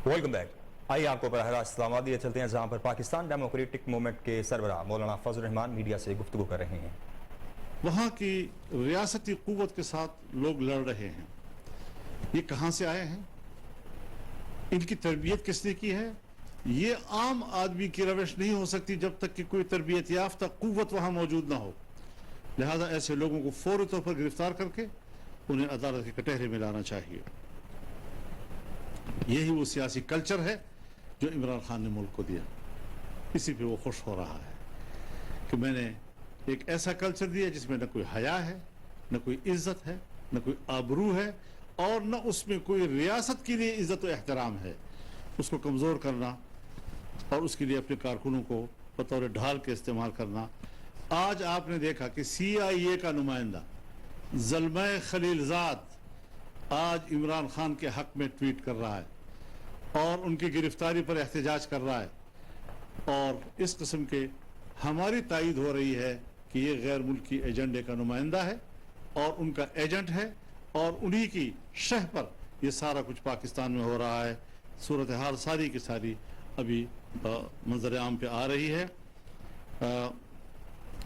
Welcome back. آئیے آپ کو براہ راست اسلام آباد لیے چلتے ہیں جہاں پر پاکستان ڈیموکریٹک موومنٹ کے سربراہ مولانا فضل الرحمان میڈیا سے گفتگو کر رہے ہیں. وہاں کی ریاستی قوت کے ساتھ لوگ لڑ رہے ہیں. یہ کہاں سے آئے ہیں؟ ان کی تربیت کس نے کی ہے؟ یہ عام آدمی کی روش نہیں ہو سکتی جب تک کہ کوئی تربیت یافتہ قوت وہاں موجود نہ ہو. لہذا ایسے لوگوں کو فوری طور پر گرفتار کر کے انہیں عدالت کے کٹہرے میں لانا چاہیے. یہی وہ سیاسی کلچر ہے جو عمران خان نے ملک کو دیا. اسی پہ وہ خوش ہو رہا ہے کہ میں نے ایک ایسا کلچر دیا جس میں نہ کوئی حیا ہے، نہ کوئی عزت ہے، نہ کوئی آبرو ہے، اور نہ اس میں کوئی ریاست کے لیے عزت و احترام ہے. اس کو کمزور کرنا اور اس کے لیے اپنے کارکنوں کو بطور ڈھال کے استعمال کرنا. آج آپ نے دیکھا کہ CIA کا نمائندہ زلمہ خلیل زاد آج عمران خان کے حق میں ٹویٹ کر رہا ہے اور ان کی گرفتاری پر احتجاج کر رہا ہے، اور اس قسم کے ہماری تائید ہو رہی ہے کہ یہ غیر ملکی ایجنڈے کا نمائندہ ہے اور ان کا ایجنٹ ہے، اور انہی کی شہ پر یہ سارا کچھ پاکستان میں ہو رہا ہے. صورتحال ساری کی ساری ابھی منظر عام پہ آ رہی ہے.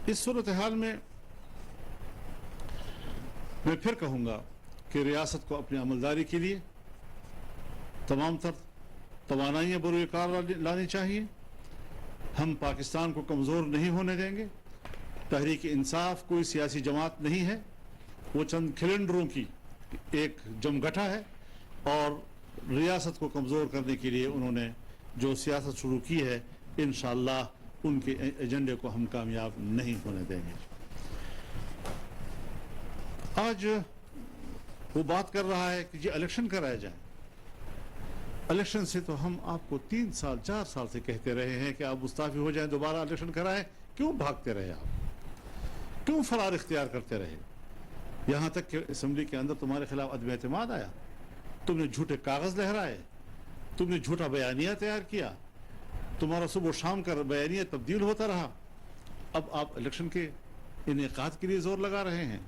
اس صورتحال میں میں پھر کہوں گا کہ ریاست کو اپنی عملداری کے لیے تمام تر توانائیاں بروئے کار لانی چاہیے. ہم پاکستان کو کمزور نہیں ہونے دیں گے. تحریک انصاف کوئی سیاسی جماعت نہیں ہے، وہ چند کھلنڈروں کی ایک جمگٹھا ہے، اور ریاست کو کمزور کرنے کے لیے انہوں نے جو سیاست شروع کی ہے، انشاءاللہ ان کے ایجنڈے کو ہم کامیاب نہیں ہونے دیں گے. آج وہ بات کر رہا ہے کہ یہ الیکشن کرائے جائیں. الیکشن سے تو ہم آپ کو 3 سال 4 سال سے کہتے رہے ہیں کہ آپ مستعفی ہو جائیں، دوبارہ الیکشن کرائیں. کیوں بھاگتے رہے آپ؟ کیوں فرار اختیار کرتے رہے؟ یہاں تک کہ اسمبلی کے اندر تمہارے خلاف عدم اعتماد آیا، تم نے جھوٹے کاغذ لہرائے، تم نے جھوٹا بیانیہ تیار کیا، تمہارا صبح و شام کا بیانیہ تبدیل ہوتا رہا. اب آپ الیکشن کے انعقاد کے لیے زور لگا رہے ہیں،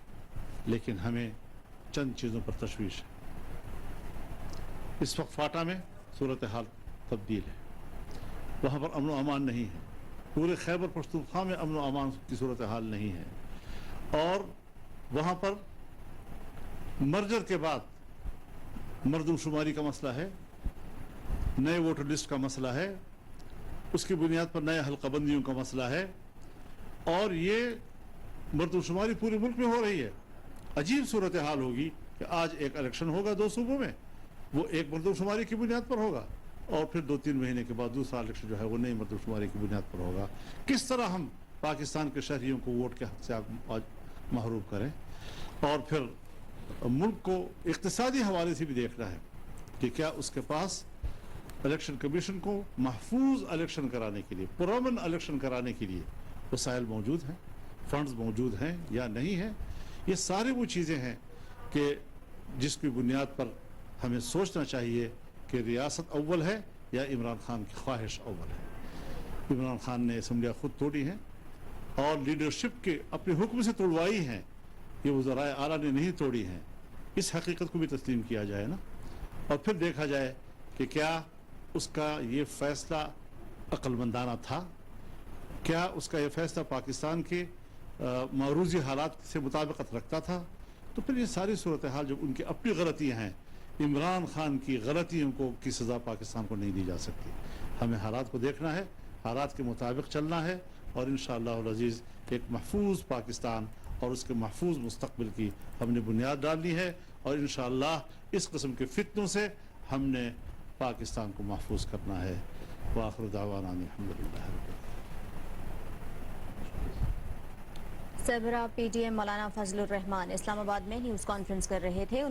لیکن ہمیں چند چیزوں پر تشویش ہے. اس وقت فاٹا میں صورتحال تبدیل ہے، وہاں پر امن و امان نہیں ہے. پورے خیبر پختونخوا میں امن و امان کی صورتحال نہیں ہے، اور وہاں پر مرجر کے بعد مردم شماری کا مسئلہ ہے، نئے ووٹر لسٹ کا مسئلہ ہے، اس کی بنیاد پر نئے حلقہ بندیوں کا مسئلہ ہے، اور یہ مردم شماری پورے ملک میں ہو رہی ہے. عجیب صورتحال ہوگی کہ آج ایک الیکشن ہوگا 2 صوبوں میں، وہ ایک مردم شماری کی بنیاد پر ہوگا، اور پھر 2-3 مہینے کے بعد دوسرا الیکشن جو ہے وہ نئی مردم شماری کی بنیاد پر ہوگا. کس طرح ہم پاکستان کے شہریوں کو ووٹ کے حق سے آج محروم کریں؟ اور پھر ملک کو اقتصادی حوالے سے بھی دیکھنا ہے کہ کیا اس کے پاس الیکشن کمیشن کو محفوظ الیکشن کرانے کے لیے، پرامن الیکشن کرانے کے لیے وسائل موجود ہیں، فنڈز موجود ہیں یا نہیں ہیں. یہ سارے وہ چیزیں ہیں کہ جس کی بنیاد پر ہمیں سوچنا چاہیے کہ ریاست اول ہے یا عمران خان کی خواہش اول ہے. عمران خان نے اسمبلیاں خود توڑی ہیں اور لیڈرشپ کے اپنے حکم سے توڑوائی ہیں، یہ وزرائے اعلیٰ نے نہیں توڑی ہیں. اس حقیقت کو بھی تسلیم کیا جائے نا، اور پھر دیکھا جائے کہ کیا اس کا یہ فیصلہ عقل مندانہ تھا، کیا اس کا یہ فیصلہ پاکستان کے معروضی حالات سے مطابقت رکھتا تھا. تو پھر یہ ساری صورتحال جب ان کی اپنی غلطیاں ہیں، عمران خان کی غلطیوں کی سزا پاکستان کو نہیں دی جا سکتی. ہمیں حالات کو دیکھنا ہے، حالات کے مطابق چلنا ہے، اور انشاءاللہ العزیز ایک محفوظ پاکستان اور اس کے محفوظ مستقبل کی ہم نے بنیاد ڈالنی ہے، اور انشاءاللہ اس قسم کے فتنوں سے ہم نے پاکستان کو محفوظ کرنا ہے. وآخر دعوانا الحمدللہ. سربراہ PTM مولانا فضل الرحمان اسلام آباد میں نیوز کانفرنس کر رہے تھے.